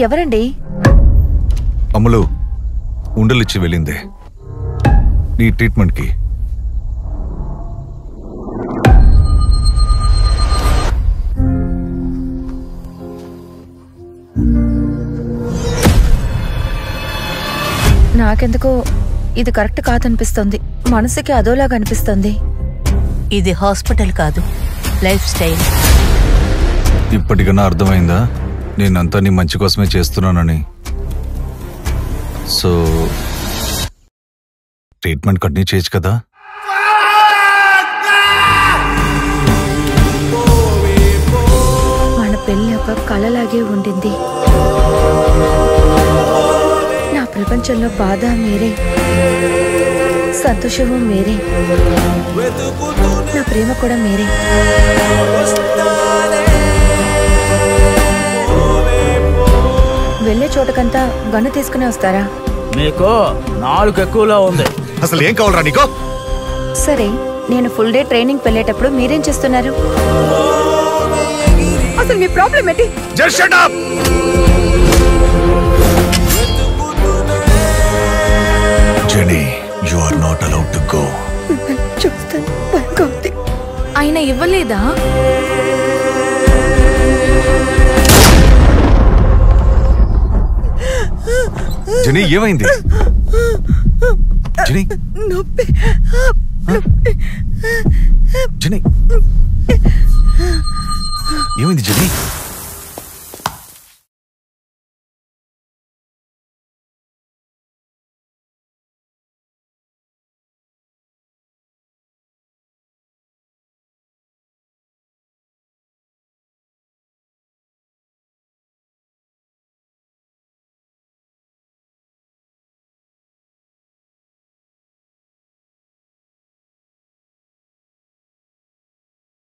ఎవరండి? అమ్ములు ఉండలిచ్చి వెళ్ళిందే నీ ట్రీట్మెంట్కి. నాకెందుకో ఇది కరెక్ట్ కాదనిపిస్తుంది. మనసుకి అదోలాగా అనిపిస్తుంది. ఇది హాస్పిటల్ కాదు, లైఫ్ స్టైల్. ఇప్పటికన్నా అర్థమైందా నేనంతా నీ మంచి కోసమే చేస్తున్నానని? సో ట్రీట్మెంట్ కంటిన్యూ చేయొచ్చు కదా? మన పెళ్లి ఒక కలలాగే ఉండింది. నా ప్రపంచంలో బాధ మీరే, సంతోషము మీరే, నా ప్రేమ కూడా మీరే. వెళ్ళే చోటకంతా గన్ను తీసుకుని వస్తారా? మీకు 4 ఎక్కువలో ఉంది. అసలు ఏం కావాలరా నీకో? సరే, నేను ఫుల్ డే ట్రైనింగ్ వెళ్ళేటప్పుడు మీరేం చేస్తున్నారు? అసలు మీ ప్రాబ్లం ఏంటి? Just shut up! Jenny, you are not allowed to go. చూస్తాను, భయంగా ఉంది. ఆయన ఇవ్వలేదా? జెనీ ఏమైంది? జెనీ నొప్పి. జెనీ ఏమైంది జెనీ?